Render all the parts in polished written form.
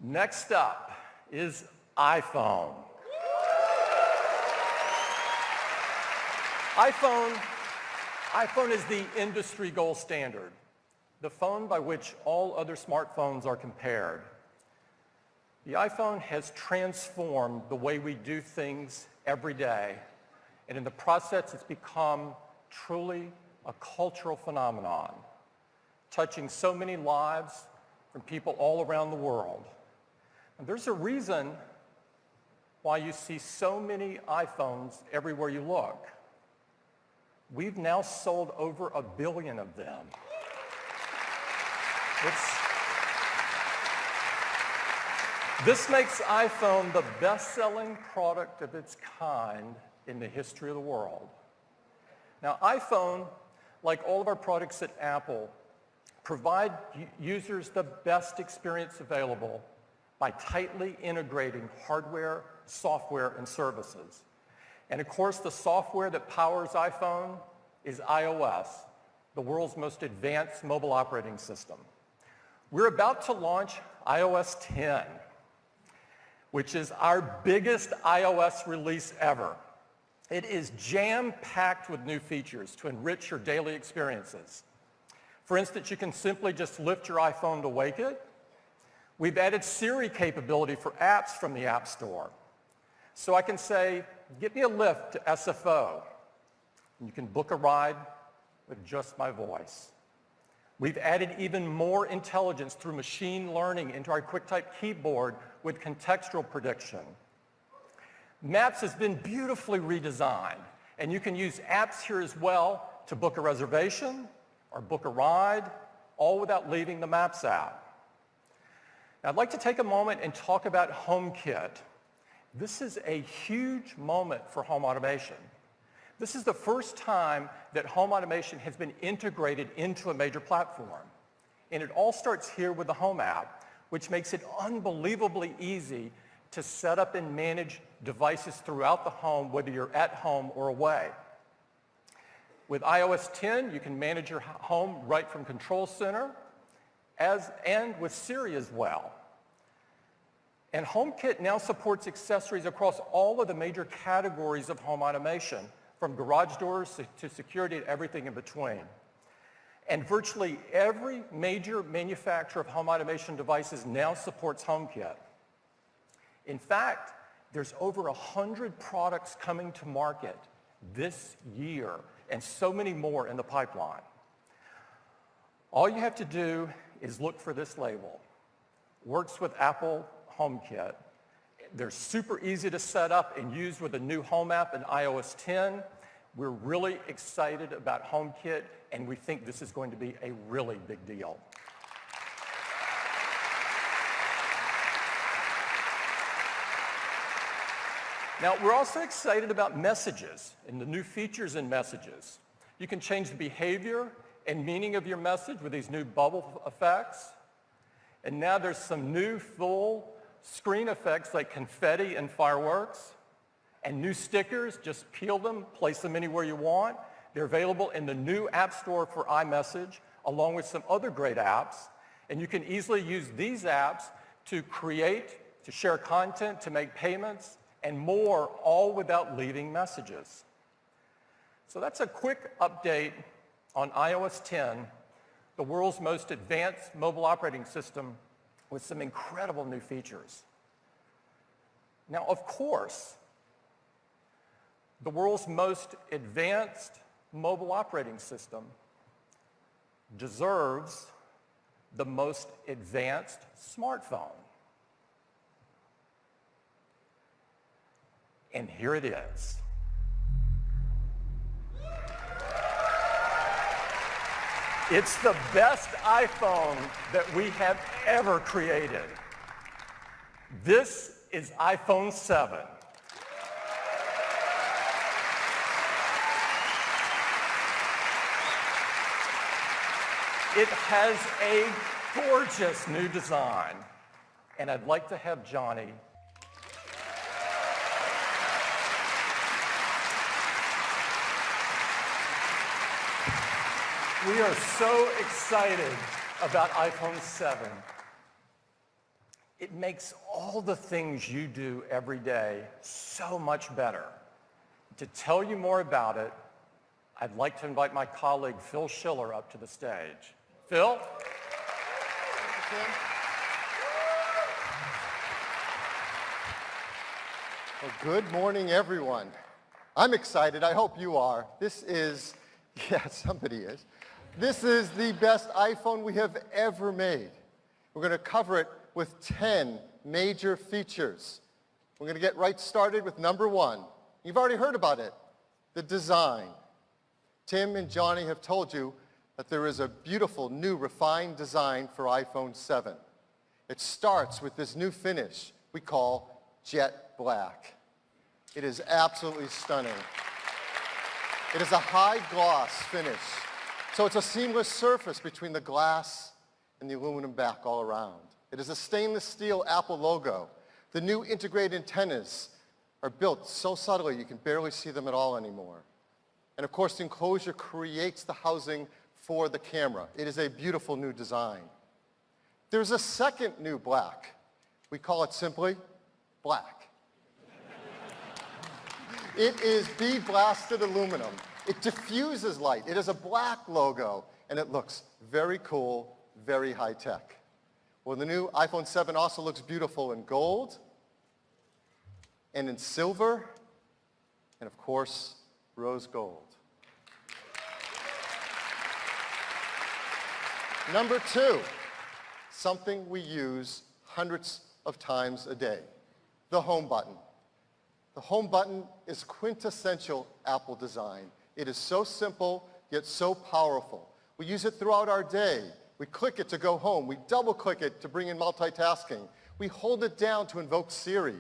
Next up is iPhone. iPhone is the industry gold standard, the phone by which all other smartphones are compared. The iPhone has transformed the way we do things every day, and in the process it's become truly a cultural phenomenon, touching so many lives from people all around the world. And there's a reason why you see so many iPhones everywhere you look. We've now sold over 1 billion of them. This makes iPhone the best-selling product of its kind in the history of the world. Now, iPhone, like all of our products at Apple, provide users the best experience available by tightly integrating hardware, software, and services. And of course, the software that powers iPhone is iOS, the world's most advanced mobile operating system. We're about to launch iOS 10, which is our biggest iOS release ever. It is jam-packed with new features to enrich your daily experiences. For instance, you can simply just lift your iPhone to wake it. We've added Siri capability for apps from the App Store. So I can say, get me a lift to SFO. And you can book a ride with just my voice. We've added even more intelligence through machine learning into our QuickType keyboard with contextual prediction. Maps has been beautifully redesigned, and you can use apps here as well to book a reservation or book a ride, all without leaving the Maps app. Now, I'd like to take a moment and talk about HomeKit. This is a huge moment for home automation. This is the first time that home automation has been integrated into a major platform. And it all starts here with the Home app, which makes it unbelievably easy to set up and manage devices throughout the home, whether you're at home or away. With iOS 10, you can manage your home right from Control Center, and with Siri as well. And HomeKit now supports accessories across all of the major categories of home automation, from garage doors to security and everything in between. And virtually every major manufacturer of home automation devices now supports HomeKit. In fact, there's over 100 products coming to market this year, and so many more in the pipeline. All you have to do is look for this label. Works with Apple HomeKit. They're super easy to set up and use with the new Home app in iOS 10. We're really excited about HomeKit, and we think this is going to be a really big deal. Now, we're also excited about messages and the new features in messages. You can change the behavior and meaning of your message with these new bubble effects. And now there's some new full screen effects like confetti and fireworks, and new stickers. Just peel them, place them anywhere you want. They're available in the new App Store for iMessage, along with some other great apps. And you can easily use these apps to create, to share content, to make payments, and more, all without leaving messages. So that's a quick update on iOS 10, the world's most advanced mobile operating system with some incredible new features. Now, of course, the world's most advanced mobile operating system deserves the most advanced smartphone. And here it is. It's the best iPhone that we have ever created. This is iPhone 7. It has a gorgeous new design, and I'd like to have Johnny We are so excited about iPhone 7. It makes all the things you do every day so much better. To tell you more about it, I'd like to invite my colleague Phil Schiller up to the stage. Phil? Thank you, Tim. Well, good morning, everyone. I'm excited. I hope you are. This is, yeah, somebody is. This is the best iPhone we have ever made. We're going to cover it with 10 major features. We're going to get right started with number one. You've already heard about it, the design. Tim and Johnny have told you that there is a beautiful, new, refined design for iPhone 7. It starts with this new finish we call jet black. It is absolutely stunning. It is a high gloss finish, so it's a seamless surface between the glass and the aluminum back all around. It is a stainless steel Apple logo. The new integrated antennas are built so subtly you can barely see them at all anymore. And of course, the enclosure creates the housing for the camera. It is a beautiful new design. There's a second new black. We call it simply black. It is bead blasted aluminum. It diffuses light. It is a black logo, and it looks very cool, very high tech. Well, the new iPhone 7 also looks beautiful in gold, and in silver, and of course, rose gold. Number two, something we use hundreds of times a day, the home button. The home button is quintessential Apple design. It is so simple, yet so powerful. We use it throughout our day. We click it to go home. We double-click it to bring in multitasking. We hold it down to invoke Siri.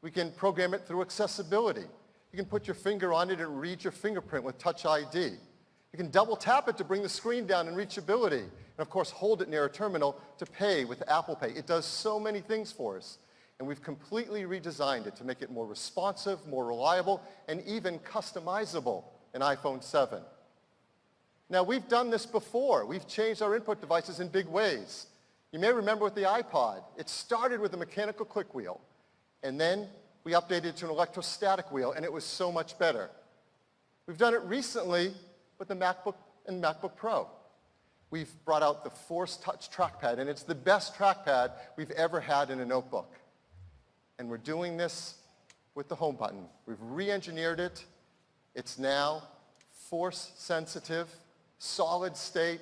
We can program it through accessibility. You can put your finger on it and read your fingerprint with Touch ID. You can double-tap it to bring the screen down in reachability. And of course, hold it near a terminal to pay with Apple Pay. It does so many things for us. And we've completely redesigned it to make it more responsive, more reliable, and even customizable in iPhone 7. Now, we've done this before. We've changed our input devices in big ways. You may remember with the iPod, it started with a mechanical click wheel, and then we updated it to an electrostatic wheel, and it was so much better. We've done it recently with the MacBook and MacBook Pro. We've brought out the Force Touch trackpad, and it's the best trackpad we've ever had in a notebook. And we're doing this with the home button. We've re-engineered it. It's now force sensitive, solid state.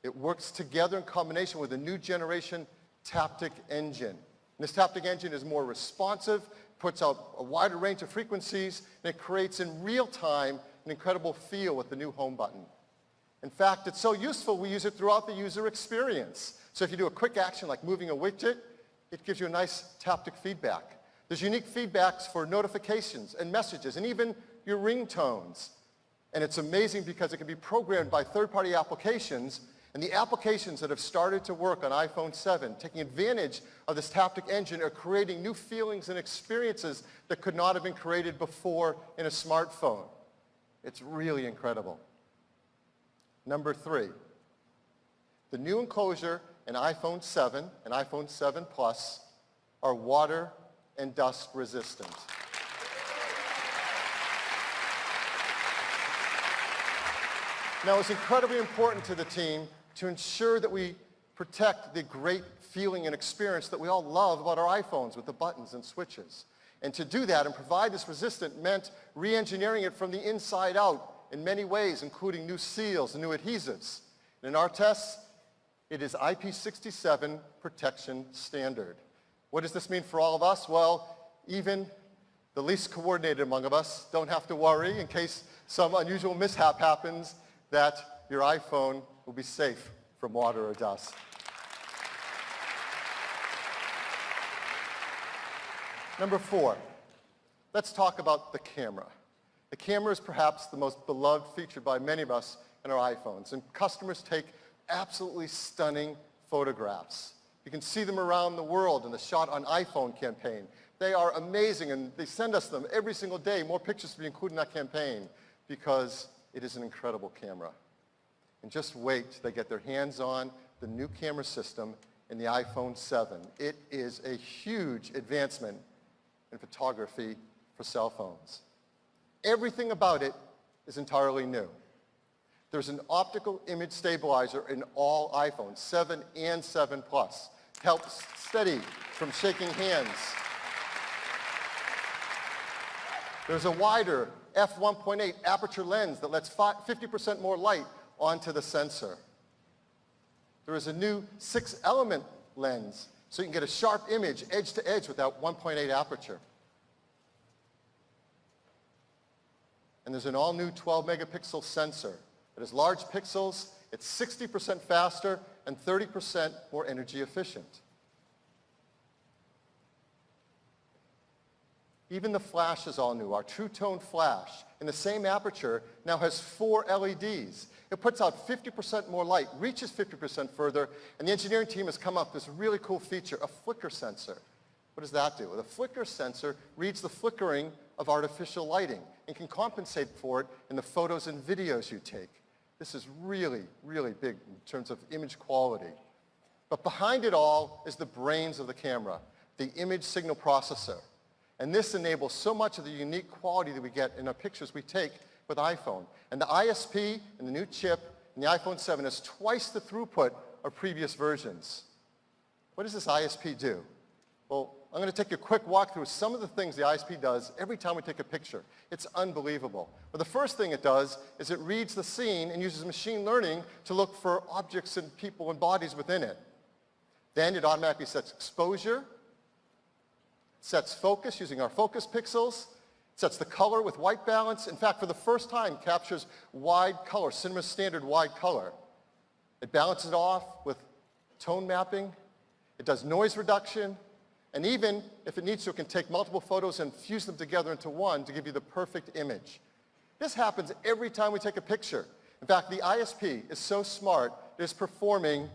It works together in combination with a new generation Taptic engine. And this Taptic engine is more responsive, puts out a wider range of frequencies, and it creates in real time an incredible feel with the new home button. In fact, it's so useful we use it throughout the user experience. So if you do a quick action like moving a widget, it gives you a nice Taptic feedback. There's unique feedbacks for notifications and messages and even your ringtones. And it's amazing because it can be programmed by third-party applications, and the applications that have started to work on iPhone 7, taking advantage of this Taptic engine, are creating new feelings and experiences that could not have been created before in a smartphone. It's really incredible. Number three, the new enclosure in iPhone 7 and iPhone 7 Plus are water and dust resistant. Now, it's incredibly important to the team to ensure that we protect the great feeling and experience that we all love about our iPhones with the buttons and switches. And to do that and provide this resistant meant re-engineering it from the inside out in many ways, including new seals and new adhesives. And in our tests, it is IP67 protection standard. What does this mean for all of us? Well, even the least coordinated among us don't have to worry in case some unusual mishap happens, that your iPhone will be safe from water or dust. Number four, let's talk about the camera. The camera is perhaps the most beloved feature by many of us in our iPhones, and customers take absolutely stunning photographs. You can see them around the world in the Shot on iPhone campaign. They are amazing, and they send us them every single day, more pictures to be included in that campaign, because it is an incredible camera. And just wait till they get their hands on the new camera system in the iPhone 7. It is a huge advancement in photography for cell phones. Everything about it is entirely new. There's an optical image stabilizer in all iPhones, 7 and 7 Plus. Helps steady from shaking hands. There's a wider f1.8 aperture lens that lets 50% more light onto the sensor. There is a new 6-element lens, so you can get a sharp image edge to edge with that 1.8 aperture. And there's an all-new 12-megapixel sensor. It has large pixels, it's 60% faster, and 30% more energy efficient. Even the flash is all new. Our True Tone flash, in the same aperture, now has 4 LEDs. It puts out 50% more light, reaches 50% further, and the engineering team has come up with this really cool feature, a flicker sensor. What does that do? Well, the flicker sensor reads the flickering of artificial lighting and can compensate for it in the photos and videos you take. This is really, really big in terms of image quality. But behind it all is the brains of the camera, the image signal processor. And this enables so much of the unique quality that we get in our pictures we take with iPhone. And the ISP and the new chip in the iPhone 7 is twice the throughput of previous versions. What does this ISP do? Well, I'm going to take a quick walk through some of the things the ISP does every time we take a picture. It's unbelievable. But the first thing it does is it reads the scene and uses machine learning to look for objects and people and bodies within it. Then it automatically sets exposure, sets focus using our focus pixels, sets the color with white balance. In fact, for the first time, captures wide color, cinema standard wide color. It balances it off with tone mapping. It does noise reduction. And even if it needs to, it can take multiple photos and fuse them together into one to give you the perfect image. This happens every time we take a picture. In fact, the ISP is so smart, it is performing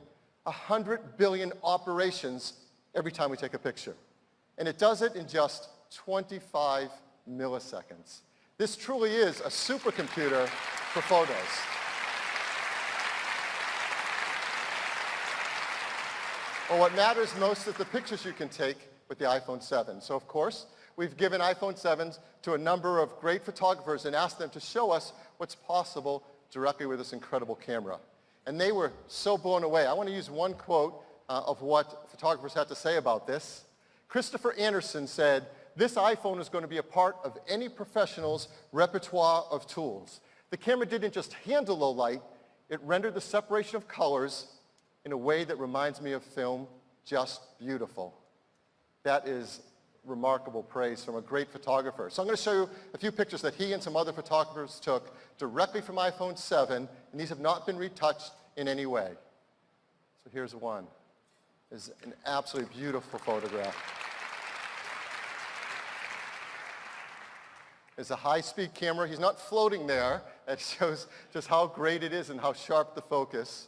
100 billion operations every time we take a picture. And it does it in just 25 milliseconds. This truly is a supercomputer for photos. Well, what matters most is the pictures you can take with the iPhone 7. So, of course, we've given iPhone 7s to a number of great photographers and asked them to show us what's possible directly with this incredible camera. And they were so blown away. I want to use one quote of what photographers had to say about this. Christopher Anderson said, "This iPhone is going to be a part of any professional's repertoire of tools. The camera didn't just handle low light, it rendered the separation of colors in a way that reminds me of film, just beautiful." That is remarkable praise from a great photographer. So I'm going to show you a few pictures that he and some other photographers took directly from iPhone 7, and these have not been retouched in any way. So here's one. It's an absolutely beautiful photograph. It's a high-speed camera. He's not floating there. It shows just how great it is and how sharp the focus.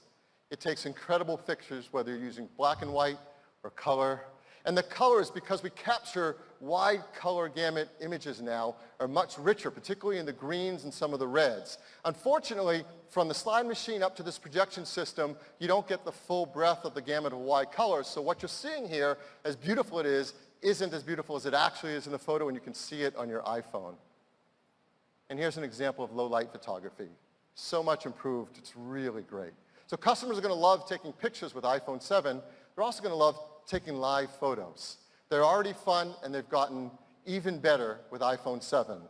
It takes incredible pictures, whether you're using black and white or color. And the colors, because we capture wide color gamut images now, are much richer, particularly in the greens and some of the reds. Unfortunately, from the slide machine up to this projection system, you don't get the full breadth of the gamut of wide colors. So what you're seeing here, as beautiful it is, isn't as beautiful as it actually is in the photo, and you can see it on your iPhone. And here's an example of low-light photography. So much improved, it's really great. So customers are going to love taking pictures with iPhone 7. They're also going to love taking live photos. They're already fun, and they've gotten even better with iPhone 7.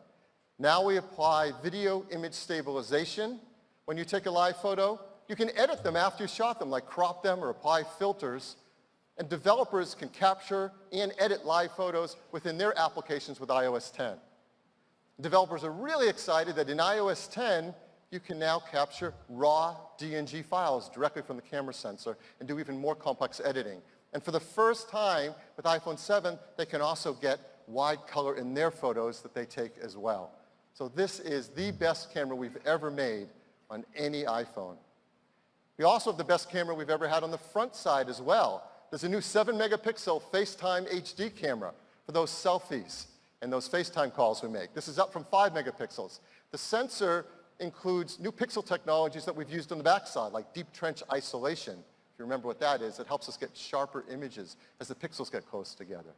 Now we apply video image stabilization. When you take a live photo, you can edit them after you shot them, like crop them or apply filters. And developers can capture and edit live photos within their applications with iOS 10. Developers are really excited that in iOS 10, you can now capture raw DNG files directly from the camera sensor and do even more complex editing. And for the first time with iPhone 7, they can also get wide color in their photos that they take as well. So this is the best camera we've ever made on any iPhone. We also have the best camera we've ever had on the front side as well. There's a new 7-megapixel FaceTime HD camera for those selfies and those FaceTime calls we make. This is up from 5 megapixels. The sensor includes new pixel technologies that we've used on the backside, like deep trench isolation If you remember what that is, it helps us get sharper images as the pixels get close together.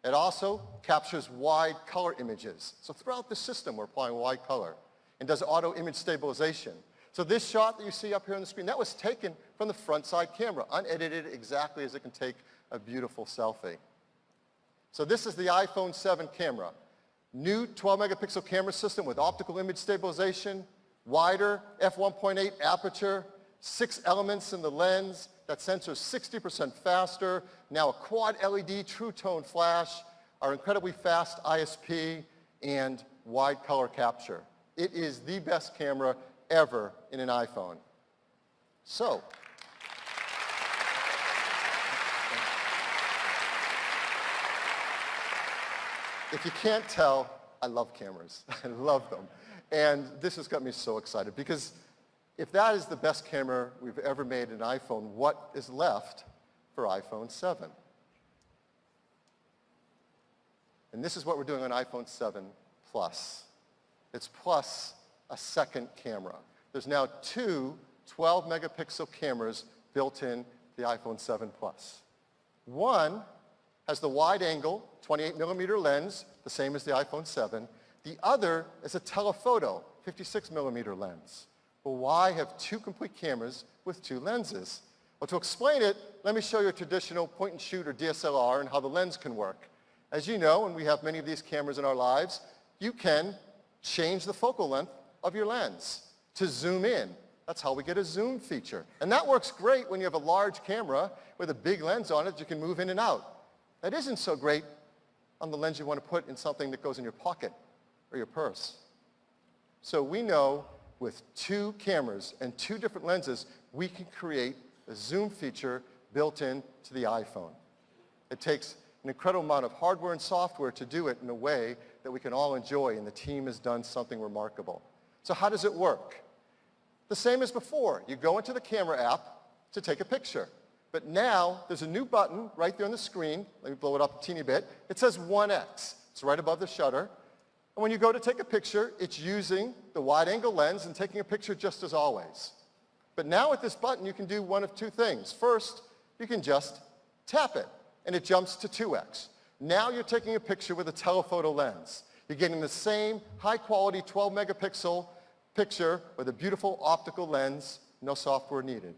It also captures wide color images. So throughout the system, we're applying wide color and does auto image stabilization. So this shot that you see up here on the screen, that was taken from the front side camera, unedited exactly as it can take a beautiful selfie. So this is the iPhone 7 camera. New 12 megapixel camera system with optical image stabilization, wider f1.8 aperture, 6 elements in the lens, that sensor's 60% faster, now a quad LED true tone flash, our incredibly fast ISP, and wide color capture. It is the best camera ever in an iPhone. So, if you can't tell, I love cameras. I love them. And this has got me so excited because if that is the best camera we've ever made in an iPhone, what is left for iPhone 7? And this is what we're doing on iPhone 7 Plus. It's plus a second camera. There's now 2 12 megapixel cameras built in the iPhone 7 Plus. One has the wide angle 28 millimeter lens, the same as the iPhone 7. The other is a telephoto 56 millimeter lens. Well, why have 2 complete cameras with 2 lenses? Well, to explain it, let me show you a traditional point and shoot or DSLR and how the lens can work. As you know, and we have many of these cameras in our lives, you can change the focal length of your lens to zoom in. That's how we get a zoom feature. And that works great when you have a large camera with a big lens on it you can move in and out. That isn't so great on the lens you want to put in something that goes in your pocket or your purse. So we know with 2 cameras and 2 different lenses, we can create a zoom feature built into the iPhone. It takes an incredible amount of hardware and software to do it in a way that we can all enjoy, and the team has done something remarkable. So how does it work? The same as before. You go into the camera app to take a picture. But now there's a new button right there on the screen. Let me blow it up a teeny bit. It says 1x. It's right above the shutter. And when you go to take a picture, it's using the wide-angle lens and taking a picture just as always. But now with this button, you can do one of 2 things. First, you can just tap it, and it jumps to 2x. Now you're taking a picture with a telephoto lens. You're getting the same high-quality 12 megapixel picture with a beautiful optical lens, no software needed.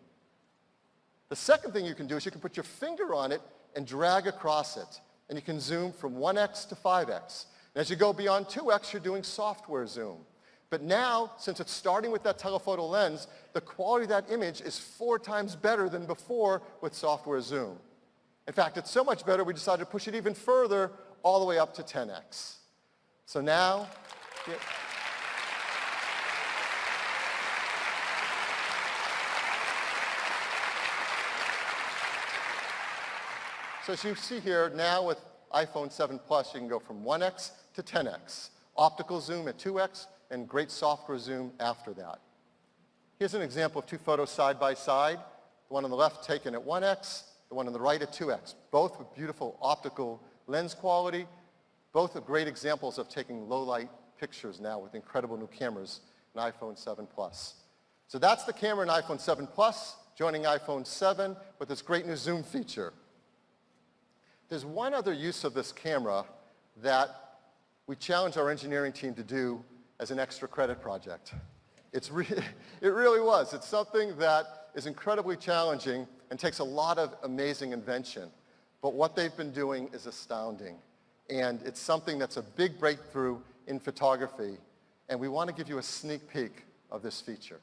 The second thing you can do is you can put your finger on it and drag across it, and you can zoom from 1x to 5x. And as you go beyond 2x, you're doing software zoom. But now, since it's starting with that telephoto lens, the quality of that image is 4 times better than before with software zoom. In fact, it's so much better, we decided to push it even further, all the way up to 10x. So now, so as you see here, now with iPhone 7 Plus, you can go from 1x to 10x. Optical zoom at 2x, and great software zoom after that. Here's an example of 2 photos side by side. The one on the left taken at 1x, the one on the right at 2x. Both with beautiful optical lens quality. Both are great examples of taking low-light pictures now with incredible new cameras in iPhone 7 Plus. So that's the camera in iPhone 7 Plus, joining iPhone 7 with this great new zoom feature. There's one other use of this camera that we challenged our engineering team to do as an extra credit project. It really was. It's something that is incredibly challenging and takes a lot of amazing invention. But what they've been doing is astounding. And it's something that's a big breakthrough in photography. And we want to give you a sneak peek of this feature.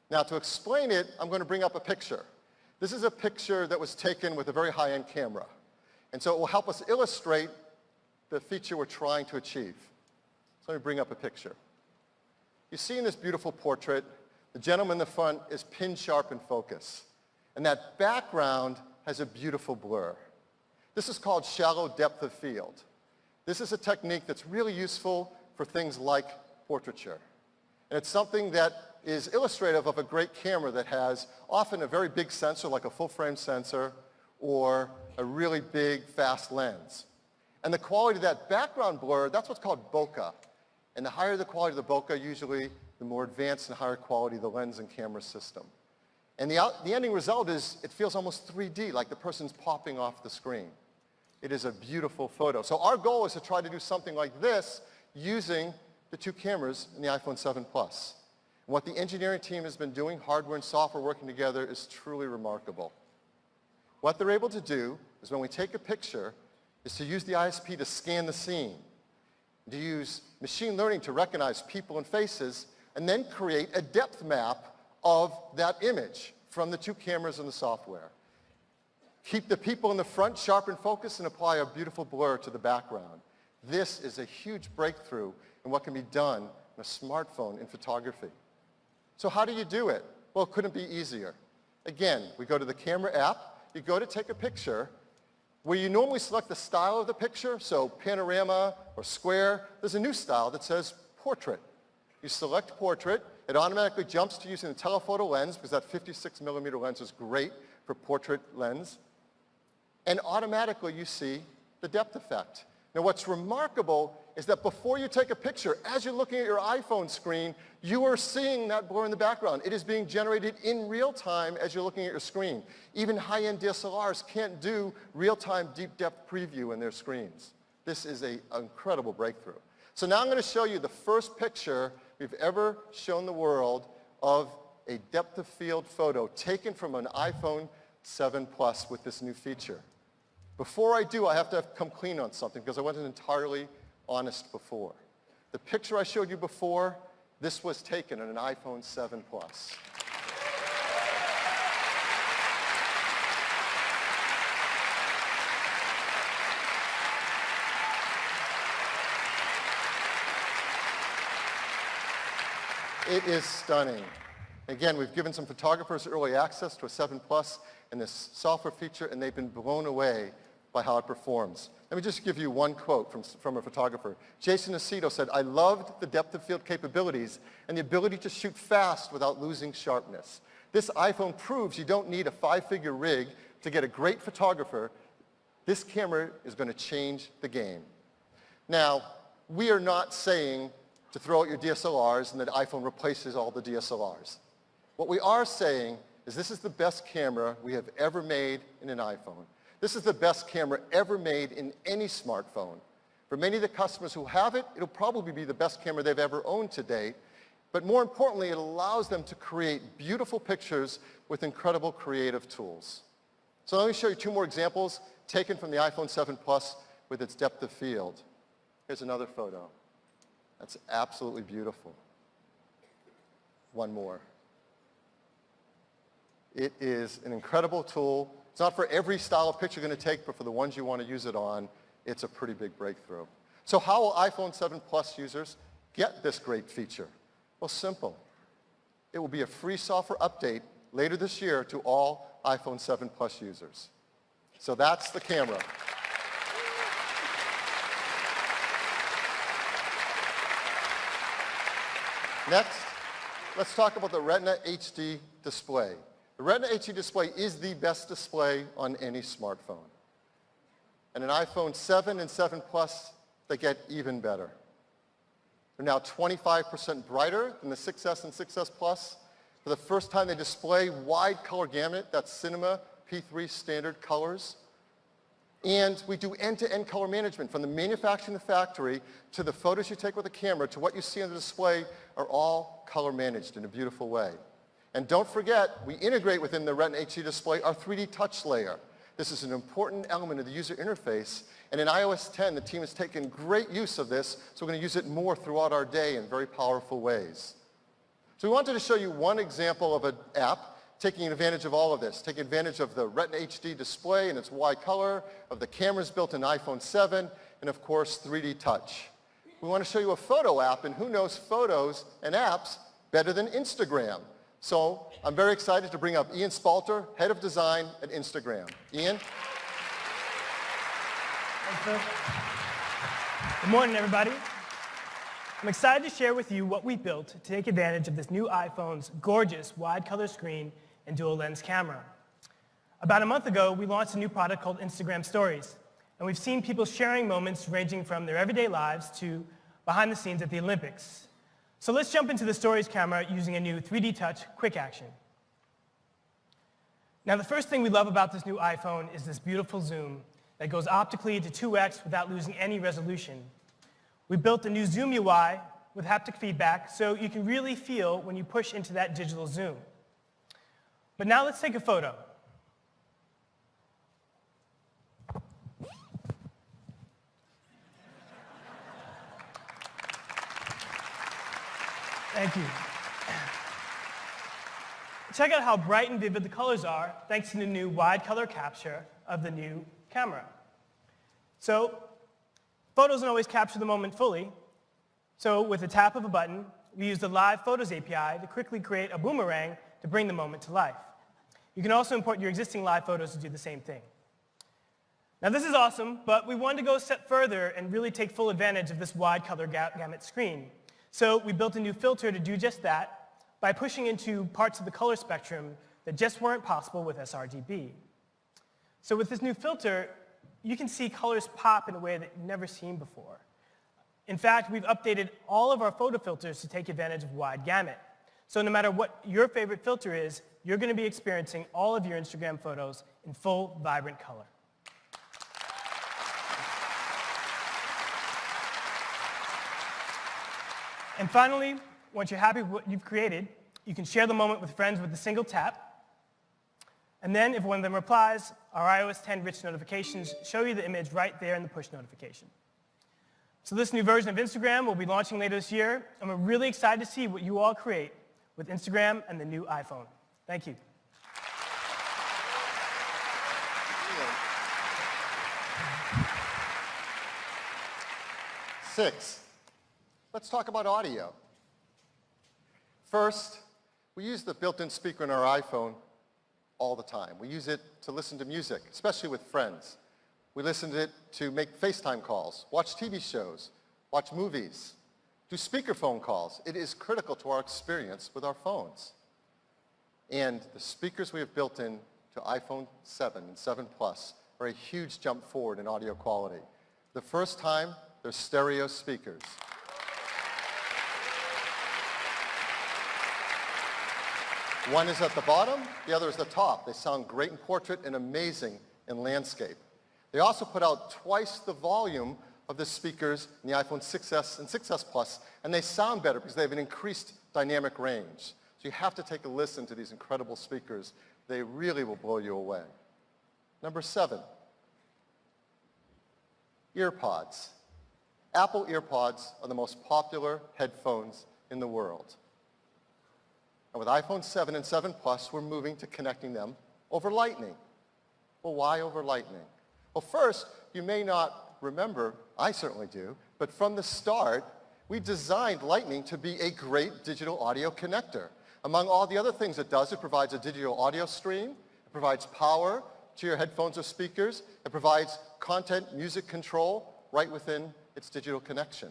Now, to explain it, I'm going to bring up a picture. This is a picture that was taken with a very high-end camera. And so it will help us illustrate the feature we're trying to achieve. So let me bring up a picture. You see in this beautiful portrait, the gentleman in the front is pin sharp in focus. And that background has a beautiful blur. This is called shallow depth of field. This is a technique that's really useful for things like portraiture. And it's something that is illustrative of a great camera that has often a very big sensor, like a full-frame sensor, or a really big, fast lens. And the quality of that background blur, that's what's called bokeh. And the higher the quality of the bokeh, usually the more advanced and higher quality the lens and camera system. And the ending result is it feels almost 3D, like the person's popping off the screen. It is a beautiful photo. So our goal is to try to do something like this using the two cameras in the iPhone 7 Plus. And what the engineering team has been doing, hardware and software working together, is truly remarkable. What they're able to do is when we take a picture, is to use the ISP to scan the scene, to use machine learning to recognize people and faces, and then create a depth map of that image from the two cameras and the software. Keep the people in the front sharp and focused and apply a beautiful blur to the background. This is a huge breakthrough in what can be done in a smartphone in photography. So how do you do it? Well, it couldn't be easier. Again, we go to the camera app, you go to take a picture, where you normally select the style of the picture, so panorama or square, there's a new style that says portrait. You select portrait, it automatically jumps to using the telephoto lens because that 56mm lens is great for portrait lens. And automatically you see the depth effect. Now what's remarkable is that before you take a picture, as you're looking at your iPhone screen, you are seeing that blur in the background. It is being generated in real time as you're looking at your screen. Even high-end DSLRs can't do real-time deep depth preview in their screens. This is an incredible breakthrough. So now I'm going to show you the first picture we've ever shown the world of a depth of field photo taken from an iPhone 7 Plus with this new feature. Before I do, I have to come clean on something because I wasn't entirely honest before. The picture I showed you before, this was taken on an iPhone 7 Plus. It is stunning. Again, we've given some photographers early access to a 7 Plus and this software feature, and they've been blown away by how it performs. Let me just give you one quote from a photographer. Jason Aceto said, "I loved the depth of field capabilities and the ability to shoot fast without losing sharpness. This iPhone proves you don't need a 5-figure rig to get a great photographer. This camera is going to change the game." Now, we are not saying to throw out your DSLRs and that iPhone replaces all the DSLRs. What we are saying is this is the best camera we have ever made in an iPhone. This is the best camera ever made in any smartphone. For many of the customers who have it, it'll probably be the best camera they've ever owned to date. But more importantly, it allows them to create beautiful pictures with incredible creative tools. So let me show you two more examples taken from the iPhone 7 Plus with its depth of field. Here's another photo. That's absolutely beautiful. One more. It is an incredible tool. It's not for every style of picture you're going to take, but for the ones you want to use it on, it's a pretty big breakthrough. So how will iPhone 7 Plus users get this great feature? Well, simple. It will be a free software update later this year to all iPhone 7 Plus users. So that's the camera. Next, let's talk about the Retina HD display. The Retina HD display is the best display on any smartphone. And an iPhone 7 and 7 Plus, they get even better. They're now 25% brighter than the 6S and 6S Plus. For the first time, they display wide color gamut, that's Cinema P3 standard colors. And we do end-to-end color management from the manufacturing in the factory to the photos you take with the camera to what you see on the display are all color managed in a beautiful way. And don't forget, we integrate within the Retina HD display our 3D touch layer. This is an important element of the user interface. And in iOS 10, the team has taken great use of this, so we're going to use it more throughout our day in very powerful ways. So we wanted to show you one example of an app taking advantage of all of this, taking advantage of the Retina HD display and its wide color, of the cameras built in iPhone 7, and of course 3D touch. We want to show you a photo app, and who knows photos and apps better than Instagram? So I'm very excited to bring up Ian Spalter, Head of Design at Instagram. Ian? Thanks, Phil. Good morning, everybody. I'm excited to share with you what we built to take advantage of this new iPhone's gorgeous wide color screen and dual lens camera. About a month ago, we launched a new product called Instagram Stories, and we've seen people sharing moments ranging from their everyday lives to behind the scenes at the Olympics. So let's jump into the Stories camera using a new 3D Touch quick action. Now, the first thing we love about this new iPhone is this beautiful zoom that goes optically to 2x without losing any resolution. We built a new Zoom UI with haptic feedback so you can really feel when you push into that digital zoom. But now let's take a photo. Thank you. Check out how bright and vivid the colors are thanks to the new wide color capture of the new camera. So, photos don't always capture the moment fully. So with the tap of a button, we use the Live Photos API to quickly create a boomerang to bring the moment to life. You can also import your existing live photos to do the same thing. Now this is awesome, but we wanted to go a step further and really take full advantage of this wide color gamut screen. So we built a new filter to do just that by pushing into parts of the color spectrum that just weren't possible with sRGB. So with this new filter, you can see colors pop in a way that you've never seen before. In fact, we've updated all of our photo filters to take advantage of wide gamut. So no matter what your favorite filter is, you're going to be experiencing all of your Instagram photos in full, vibrant color. And finally, once you're happy with what you've created, you can share the moment with friends with a single tap. And then if one of them replies, our iOS 10 rich notifications show you the image right there in the push notification. So this new version of Instagram will be launching later this year, and we're really excited to see what you all create with Instagram and the new iPhone. Thank you. 6, let's talk about audio. First, we use the built-in speaker in our iPhone all the time. We use it to listen to music, especially with friends. We listen to it to make FaceTime calls, watch TV shows, watch movies, do speakerphone calls. It is critical to our experience with our phones. And the speakers we have built in to iPhone 7 and 7 Plus are a huge jump forward in audio quality. The first time, they're stereo speakers. One is at the bottom, the other is at the top. They sound great in portrait and amazing in landscape. They also put out twice the volume of the speakers in the iPhone 6S and 6S Plus, and they sound better because they have an increased dynamic range. So you have to take a listen to these incredible speakers. They really will blow you away. Number 7, Earpods. Apple Earpods are the most popular headphones in the world. And with iPhone 7 and 7 Plus, we're moving to connecting them over Lightning. Well, why over Lightning? Well, first, you may not remember, I certainly do, but from the start, we designed Lightning to be a great digital audio connector. Among all the other things it does, it provides a digital audio stream, it provides power to your headphones or speakers, it provides content, music control right within its digital connection.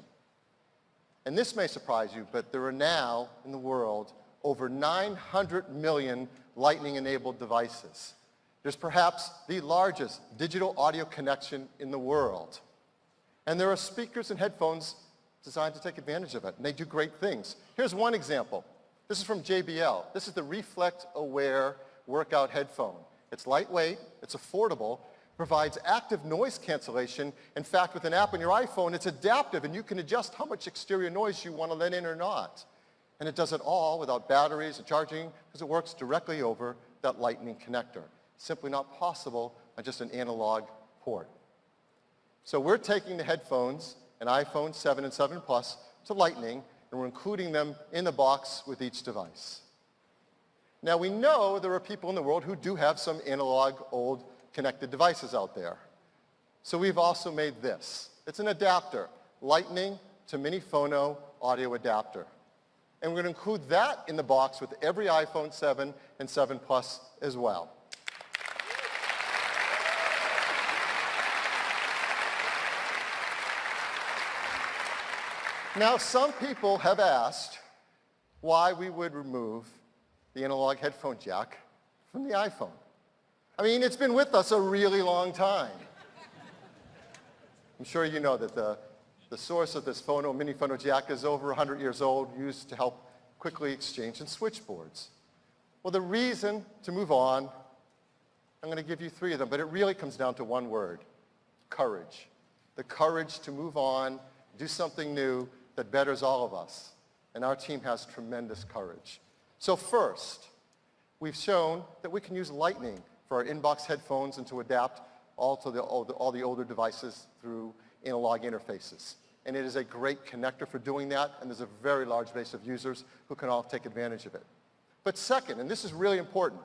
And this may surprise you, but there are now in the world over 900 million Lightning-enabled devices. There's perhaps the largest digital audio connection in the world. And there are speakers and headphones designed to take advantage of it, and they do great things. Here's one example. This is from JBL. This is the Reflect Aware workout headphone. It's lightweight, it's affordable, provides active noise cancellation. In fact, with an app on your iPhone, it's adaptive, and you can adjust how much exterior noise you want to let in or not. And it does it all without batteries or charging because it works directly over that Lightning connector. Simply not possible on just an analog port. So we're taking the headphones and iPhone 7 and 7 Plus to Lightning, and we're including them in the box with each device. Now we know there are people in the world who do have some analog old connected devices out there. So we've also made this. It's an adapter, Lightning to Mini Phono audio adapter. And we're going to include that in the box with every iPhone 7 and 7 Plus as well. Now, some people have asked why we would remove the analog headphone jack from the iPhone. I mean, it's been with us a really long time. I'm sure you know that the source of this mini phono jack is over 100 years old, used to help quickly exchange in switchboards. Well, the reason to move on I'm going to give you 3 of them, but it really comes down to one word: courage. The courage to move on, do something new that betters all of us. And our team has tremendous courage. So first, we've shown that we can use Lightning for our inbox headphones and to adapt all the older devices through analog interfaces. And it is a great connector for doing that, and there's a very large base of users who can all take advantage of it. But second, and this is really important,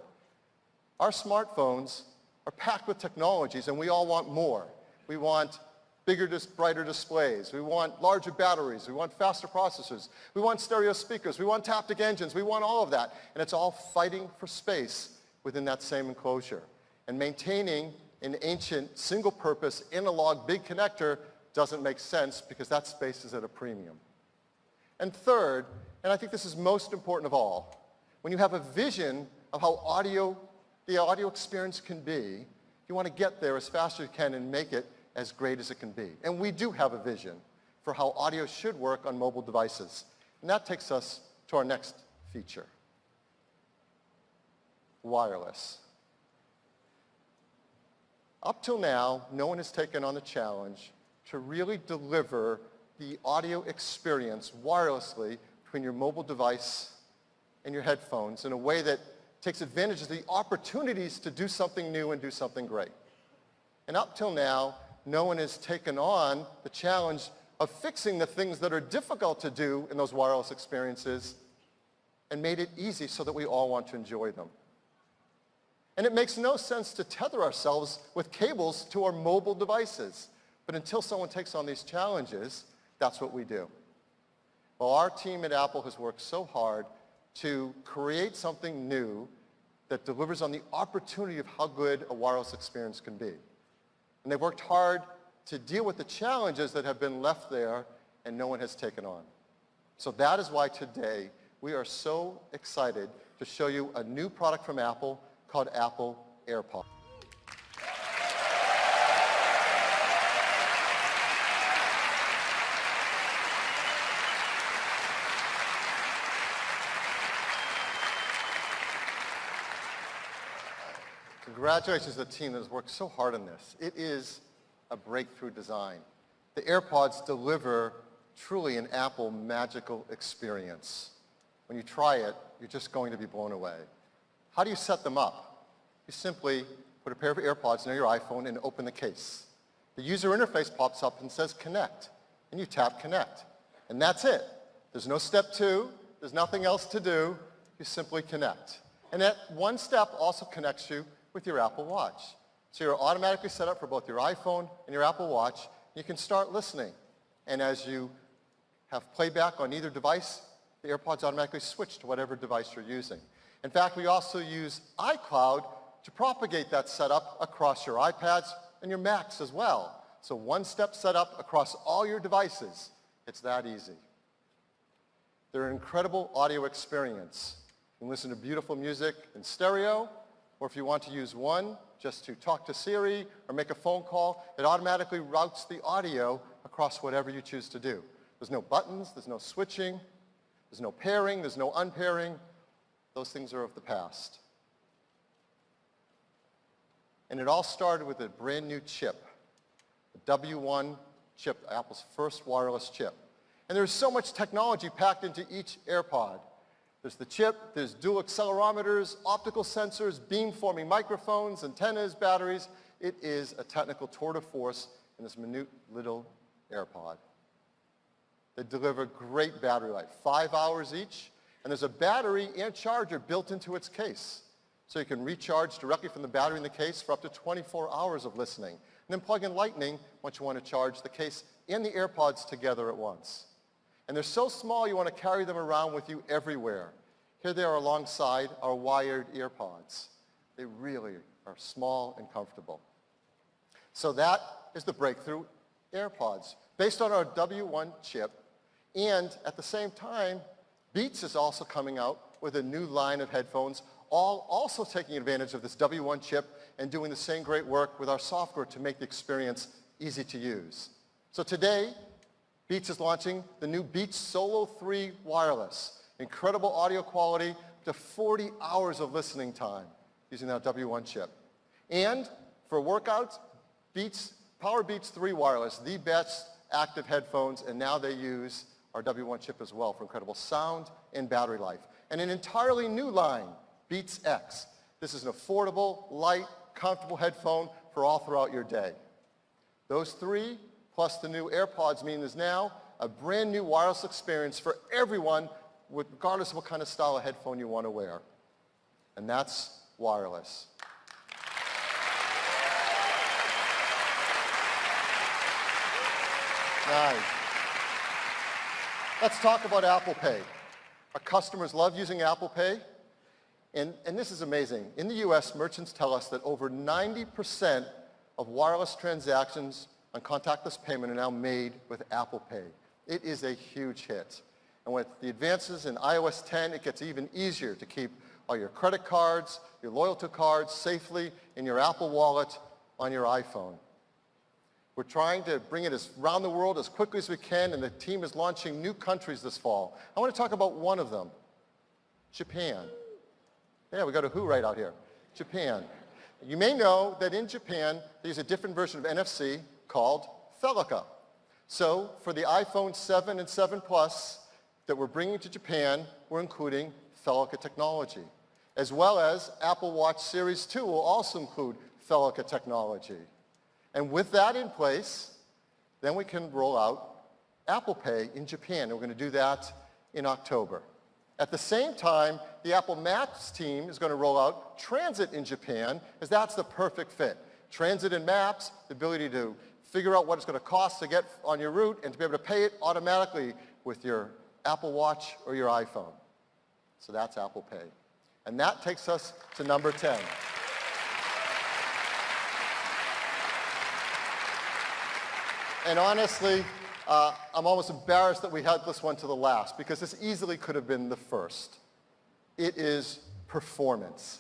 our smartphones are packed with technologies, and we all want more. We want bigger, brighter displays. We want larger batteries. We want faster processors. We want stereo speakers. We want taptic engines. We want all of that. And it's all fighting for space within that same enclosure. And maintaining an ancient, single-purpose, analog big connector doesn't make sense because that space is at a premium. And third, and I think this is most important of all, when you have a vision of how the audio experience can be, you want to get there as fast as you can and make it as great as it can be. And we do have a vision for how audio should work on mobile devices. And that takes us to our next feature: wireless. Up till now, no one has taken on the challenge to really deliver the audio experience wirelessly between your mobile device and your headphones in a way that takes advantage of the opportunities to do something new and do something great. And up till now, no one has taken on the challenge of fixing the things that are difficult to do in those wireless experiences and made it easy so that we all want to enjoy them. And it makes no sense to tether ourselves with cables to our mobile devices. But until someone takes on these challenges, that's what we do. Well, our team at Apple has worked so hard to create something new that delivers on the opportunity of how good a wireless experience can be. And they've worked hard to deal with the challenges that have been left there and no one has taken on. So that is why today we are so excited to show you a new product from Apple called Apple Airpods. Congratulations to the team that has worked so hard on this. It is a breakthrough design. The AirPods deliver truly an Apple magical experience. When you try it, you're just going to be blown away. How do you set them up? You simply put a pair of AirPods near your iPhone and open the case. The user interface pops up and says connect, and you tap connect. And that's it. There's no step 2. There's nothing else to do. You simply connect. And that one step also connects you with your Apple Watch. So you're automatically set up for both your iPhone and your Apple Watch. You can start listening. And as you have playback on either device, the AirPods automatically switch to whatever device you're using. In fact, we also use iCloud to propagate that setup across your iPads and your Macs as well. So one-step setup across all your devices. It's that easy. They're an incredible audio experience. You can listen to beautiful music in stereo, or if you want to use one just to talk to Siri or make a phone call, it automatically routes the audio across whatever you choose to do. There's no buttons, there's no switching, there's no pairing, there's no unpairing. Those things are of the past. And it all started with a brand new chip, the W1 chip, Apple's first wireless chip. And there's so much technology packed into each AirPod. There's the chip, there's dual accelerometers, optical sensors, beamforming microphones, antennas, batteries. It is a technical tour de force in this minute little AirPod. They deliver great battery life, 5 hours each, and there's a battery and charger built into its case. So you can recharge directly from the battery in the case for up to 24 hours of listening. And then plug in Lightning once you want to charge the case and the AirPods together at once. And they're so small you want to carry them around with you everywhere. Here they are alongside our wired AirPods. They really are small and comfortable. So that is the breakthrough AirPods, based on our W1 chip. And at the same time, Beats is also coming out with a new line of headphones, all also taking advantage of this W1 chip and doing the same great work with our software to make the experience easy to use. So today, Beats is launching the new Beats Solo 3 Wireless. Incredible audio quality, up to 40 hours of listening time using that W1 chip. And for workouts, Power Beats 3 Wireless, the best active headphones, and now they use our W1 chip as well for incredible sound and battery life. And an entirely new line, Beats X. This is an affordable, light, comfortable headphone for all throughout your day. Those three, plus the new Airpods, mean there's now a brand new wireless experience for everyone, regardless of what kind of style of headphone you want to wear. And that's wireless. Nice. Let's talk about Apple Pay. Our customers love using Apple Pay. And this is amazing. In the US, merchants tell us that over 90% of wireless transactions on contactless payment are now made with Apple Pay. It is a huge hit. And with the advances in iOS 10, it gets even easier to keep all your credit cards, your loyalty cards safely in your Apple Wallet on your iPhone. We're trying to bring it around the world as quickly as we can, and the team is launching new countries this fall. I want to talk about one of them, Japan. Yeah, we got a who right out here. Japan. You may know that in Japan, they use a different version of NFC called Felica. So for the iPhone 7 and 7 Plus that we're bringing to Japan, we're including Felica technology. As well as Apple Watch Series 2 will also include Felica technology. And with that in place, then we can roll out Apple Pay in Japan. And we're going to do that in October. At the same time, the Apple Maps team is going to roll out Transit in Japan, as that's the perfect fit. Transit and Maps, the ability to figure out what it's going to cost to get on your route and to be able to pay it automatically with your Apple Watch or your iPhone. So that's Apple Pay. And that takes us to number 10. And honestly, I'm almost embarrassed that we had this one to the last, because this easily could have been the first. It is performance.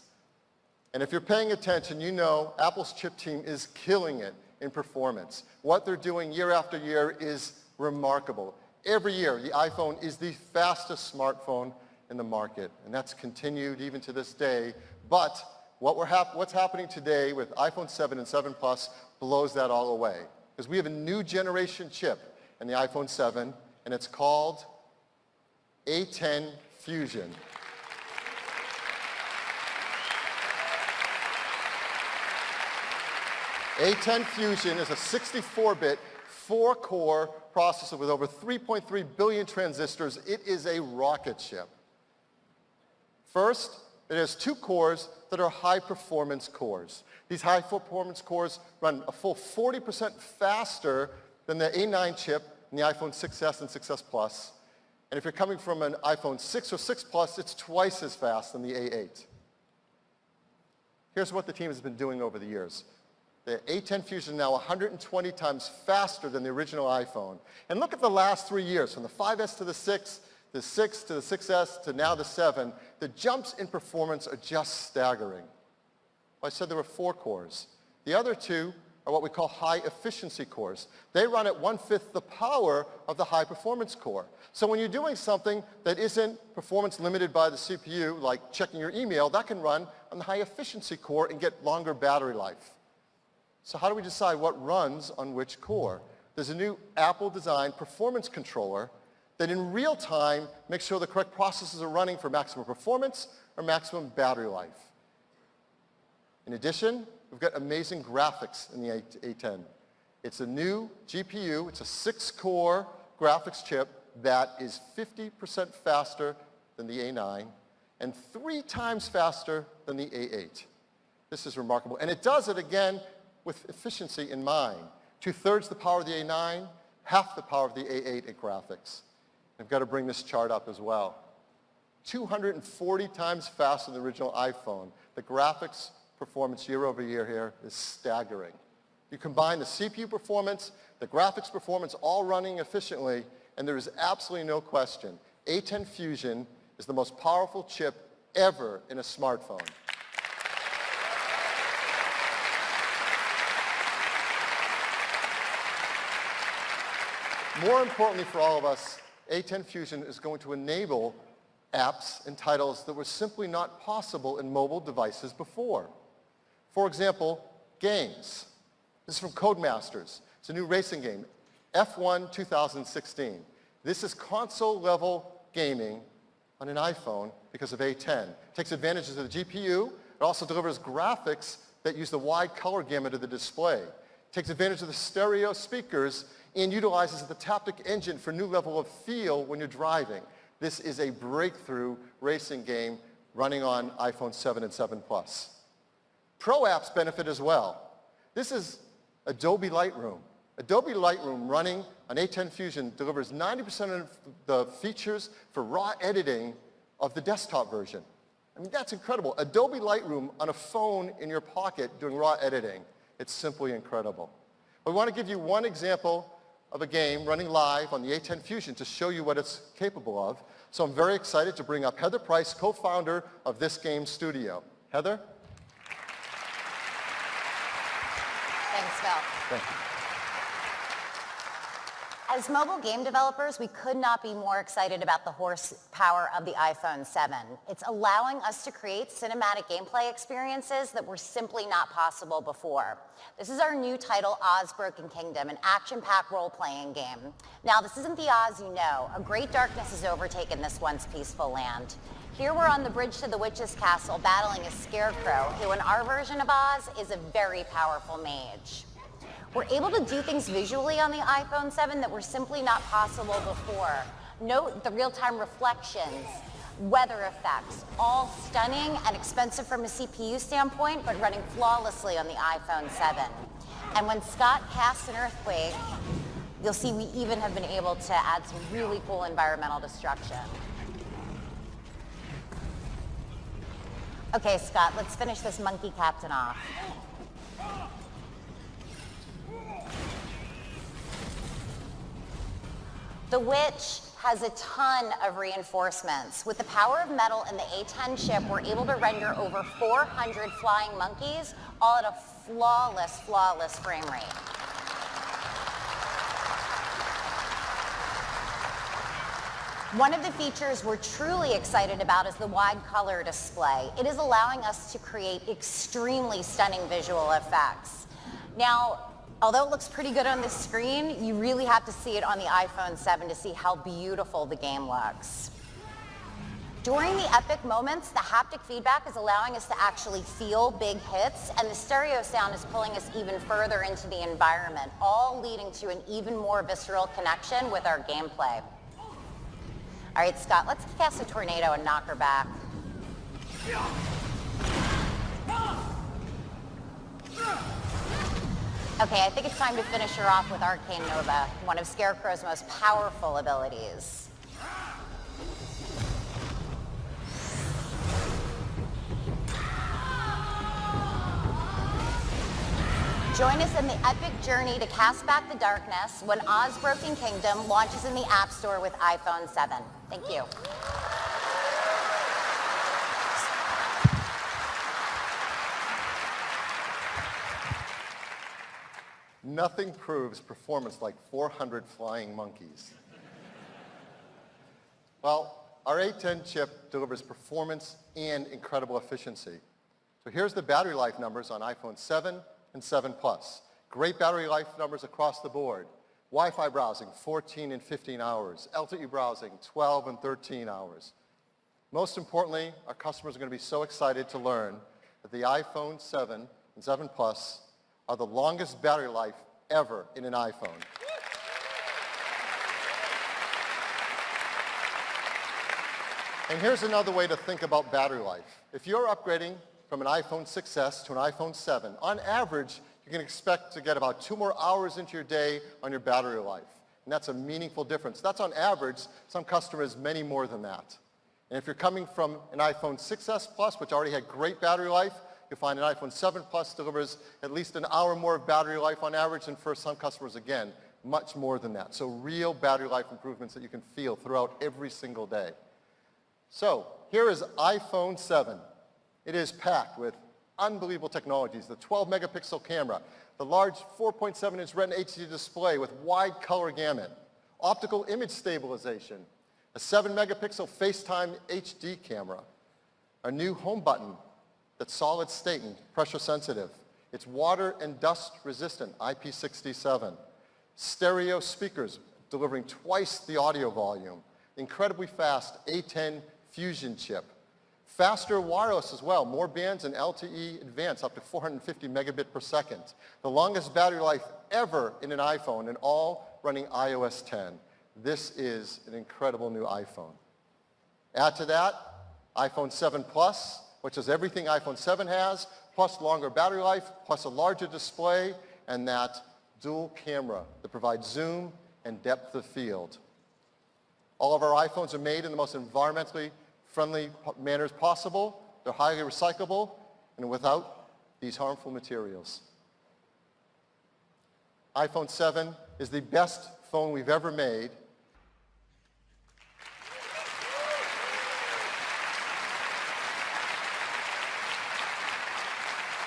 And if you're paying attention, you know Apple's chip team is killing it in performance. What they're doing year after year is remarkable. Every year, the iPhone is the fastest smartphone in the market, and that's continued even to this day. But what's happening today with iPhone 7 and 7 Plus blows that all away, because we have a new generation chip in the iPhone 7, and it's called A10 Fusion. A10 Fusion is a 64-bit, 4-core processor with over 3.3 billion transistors. It is a rocket ship. First, it has 2 cores that are high-performance cores. These high-performance cores run a full 40% faster than the A9 chip in the iPhone 6s and 6s Plus. And if you're coming from an iPhone 6 or 6 Plus, it's twice as fast than the A8. Here's what the team has been doing over the years. The A10 Fusion is now 120 times faster than the original iPhone. And look at the last 3 years, from the 5S to the 6, the 6 to the 6S to now the 7. The jumps in performance are just staggering. Well, I said there were 4 cores. The other 2 are what we call high-efficiency cores. They run at 1/5 the power of the high-performance core. So when you're doing something that isn't performance limited by the CPU, like checking your email, that can run on the high-efficiency core and get longer battery life. So how do we decide what runs on which core? There's a new Apple-designed performance controller that in real time makes sure the correct processes are running for maximum performance or maximum battery life. In addition, we've got amazing graphics in the A10. It's a new GPU. It's a 6-core graphics chip that is 50% faster than the A9 and 3 times faster than the A8. This is remarkable. And it does it, again, with efficiency in mind. 2/3 the power of the A9, half the power of the A8 at graphics. I've got to bring this chart up as well. 240 times faster than the original iPhone. The graphics performance year over year here is staggering. You combine the CPU performance, the graphics performance, all running efficiently, and there is absolutely no question. A10 Fusion is the most powerful chip ever in a smartphone. More importantly for all of us, A10 Fusion is going to enable apps and titles that were simply not possible in mobile devices before. For example, games. This is from Codemasters. It's a new racing game, F1 2016. This is console-level gaming on an iPhone because of A10. It takes advantage of the GPU. It also delivers graphics that use the wide color gamut of the display. It takes advantage of the stereo speakers and utilizes the Taptic engine for new level of feel when you're driving. This is a breakthrough racing game running on iPhone 7 and 7 Plus. Pro apps benefit as well. This is Adobe Lightroom. Adobe Lightroom running on A10 Fusion delivers 90% of the features for raw editing of the desktop version. I mean, that's incredible. Adobe Lightroom on a phone in your pocket doing raw editing. It's simply incredible. We want to give you one example of a game running live on the A10 Fusion to show you what it's capable of. So I'm very excited to bring up Heather Price, co-founder of this game studio. Heather? Thanks, Phil. Thank you. As mobile game developers, we could not be more excited about the horsepower of the iPhone 7. It's allowing us to create cinematic gameplay experiences that were simply not possible before. This is our new title, Oz Broken Kingdom, an action-packed role-playing game. Now, this isn't the Oz you know. A great darkness has overtaken this once peaceful land. Here we're on the bridge to the witch's castle battling a scarecrow, who in our version of Oz is a very powerful mage. We're able to do things visually on the iPhone 7 that were simply not possible before. Note the real-time reflections, weather effects, all stunning and expensive from a CPU standpoint, but running flawlessly on the iPhone 7. And when Scott casts an earthquake, you'll see we even have been able to add some really cool environmental destruction. Okay, Scott, let's finish this monkey captain off. The Witch has a ton of reinforcements. With the power of metal and the A10 chip, we're able to render over 400 flying monkeys, all at a flawless, flawless frame rate. One of the features we're truly excited about is the wide color display. It is allowing us to create extremely stunning visual effects. Now, although it looks pretty good on the screen, you really have to see it on the iPhone 7 to see how beautiful the game looks. During the epic moments, the haptic feedback is allowing us to actually feel big hits, and the stereo sound is pulling us even further into the environment, all leading to an even more visceral connection with our gameplay. All right, Scott, let's cast a tornado and knock her back. Okay, I think it's time to finish her off with Arcane Nova, one of Scarecrow's most powerful abilities. Join us in the epic journey to cast back the darkness when Oz Broken Kingdom launches in the App Store with iPhone 7. Thank you. Nothing proves performance like 400 flying monkeys. Well, our A10 chip delivers performance and incredible efficiency. So here's the battery life numbers on iPhone 7 and 7 Plus. Great battery life numbers across the board. Wi-Fi browsing, 14 and 15 hours. LTE browsing, 12 and 13 hours. Most importantly, our customers are going to be so excited to learn that the iPhone 7 and 7 Plus are the longest battery life ever in an iPhone. And here's another way to think about battery life. If you're upgrading from an iPhone 6S to an iPhone 7, on average, you can expect to get about 2 more hours into your day on your battery life. And that's a meaningful difference. That's on average. Some customers, many more than that. And if you're coming from an iPhone 6S Plus, which already had great battery life, you'll find an iPhone 7 Plus delivers at least an hour more of battery life on average, and for some customers, again, much more than that. So real battery life improvements that you can feel throughout every single day. So here is iPhone 7. It is packed with unbelievable technologies, the 12-megapixel camera, the large 4.7-inch Retina HD display with wide color gamut, optical image stabilization, a 7-megapixel FaceTime HD camera, a new home button that's solid state and pressure sensitive. It's water and dust resistant, IP67. Stereo speakers delivering twice the audio volume. Incredibly fast A10 Fusion chip. Faster wireless as well, more bands and LTE Advanced up to 450 megabit per second. The longest battery life ever in an iPhone, and all running iOS 10. This is an incredible new iPhone. Add to that iPhone 7 Plus, which is everything iPhone 7 has, plus longer battery life, plus a larger display, and that dual camera that provides zoom and depth of field. All of our iPhones are made in the most environmentally friendly manners possible. They're highly recyclable and without these harmful materials. iPhone 7 is the best phone we've ever made.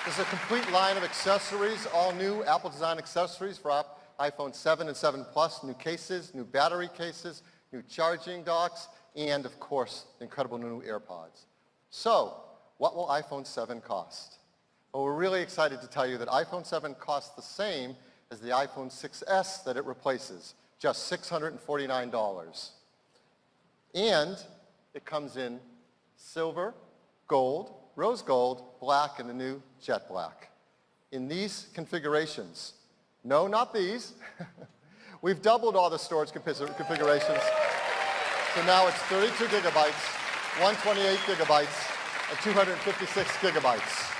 This is a complete line of accessories, all new Apple design accessories for iPhone 7 and 7 Plus, new cases, new battery cases, new charging docks, and of course, incredible new Airpods. So, what will iPhone 7 cost? Well, we're really excited to tell you that iPhone 7 costs the same as the iPhone 6S that it replaces, just $649. And it comes in silver, gold, rose gold, black, and the new jet black. In these configurations, no, not these. We've doubled all the storage configurations. So now it's 32 gigabytes, 128 gigabytes, and 256 gigabytes.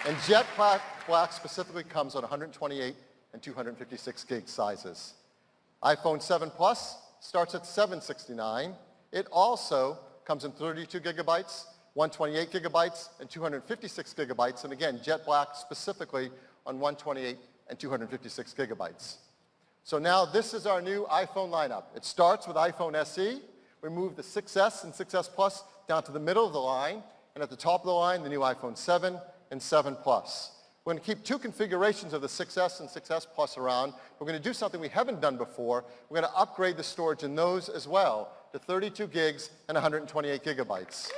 And jet black specifically comes on 128 and 256 gig sizes. iPhone 7 Plus starts at $769. It also comes in 32 gigabytes, 128 gigabytes, and 256 gigabytes, and again, jet black specifically on 128 and 256 gigabytes. So now this is our new iPhone lineup. It starts with iPhone SE. We move the 6S and 6S Plus down to the middle of the line, and at the top of the line, the new iPhone 7 and 7 Plus. We're going to keep two configurations of the 6S and 6S Plus around. We're going to do something we haven't done before. We're going to upgrade the storage in those as well to 32 gigs and 128 gigabytes.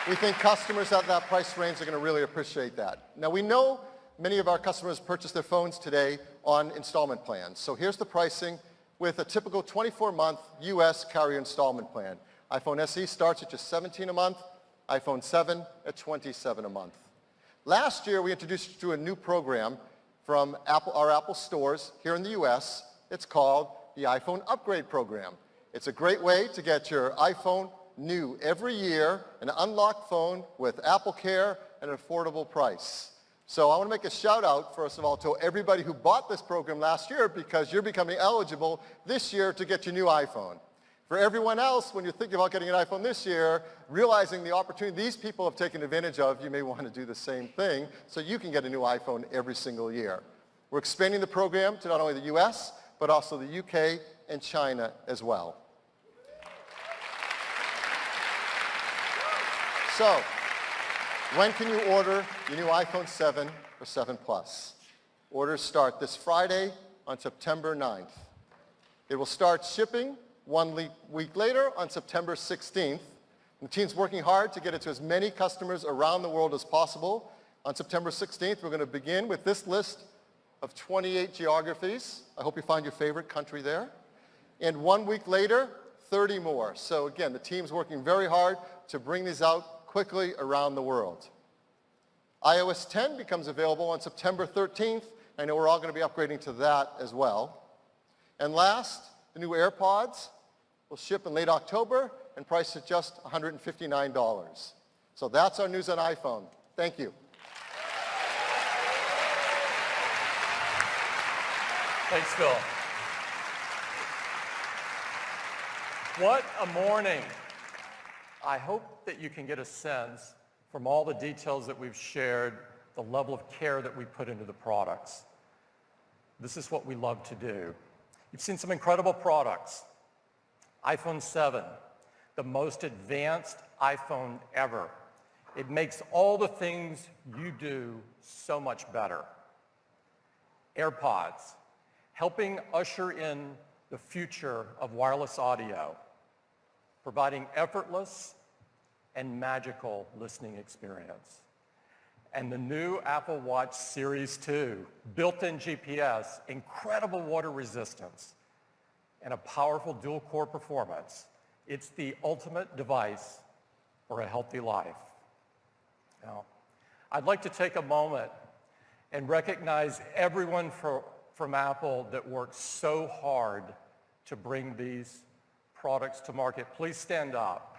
We think customers at that price range are going to really appreciate that. Now, we know many of our customers purchase their phones today on installment plans. So here's the pricing with a typical 24-month US carrier installment plan. iPhone SE starts at just $17 a month, iPhone 7 at $27 a month. Last year, we introduced you to a new program from our Apple stores here in the US. It's called the iPhone Upgrade Program. It's a great way to get your iPhone new every year, an unlocked phone with Apple Care at an affordable price. So I want to make a shout out, first of all, to everybody who bought this program last year, because you're becoming eligible this year to get your new iPhone. For everyone else, when you're thinking about getting an iPhone this year, realizing the opportunity these people have taken advantage of, you may want to do the same thing so you can get a new iPhone every single year. We're expanding the program to not only the US, but also the UK and China as well. So, when can you order your new iPhone 7 or 7 Plus? Orders start this Friday on September 9th. It will start shipping 1 week later on September 16th. The team's working hard to get it to as many customers around the world as possible. On September 16th, we're going to begin with this list of 28 geographies. I hope you find your favorite country there. And 1 week later, 30 more. So again, the team's working very hard to bring these out quickly around the world. iOS 10 becomes available on September 13th. I know we're all going to be upgrading to that as well. And last, the new Airpods will ship in late October and priced at just $159. So that's our news on iPhone. Thank you. Thanks, Phil. What a morning. I hope that you can get a sense from all the details that we've shared, the level of care that we put into the products. This is what we love to do. You've seen some incredible products. iPhone 7, the most advanced iPhone ever. It makes all the things you do so much better. Airpods, helping usher in the future of wireless audio, providing effortless, and magical listening experience. And the new Apple Watch Series 2, built-in GPS, incredible water resistance, and a powerful dual-core performance. It's the ultimate device for a healthy life. Now, I'd like to take a moment and recognize everyone from Apple that worked so hard to bring these products to market. Please stand up.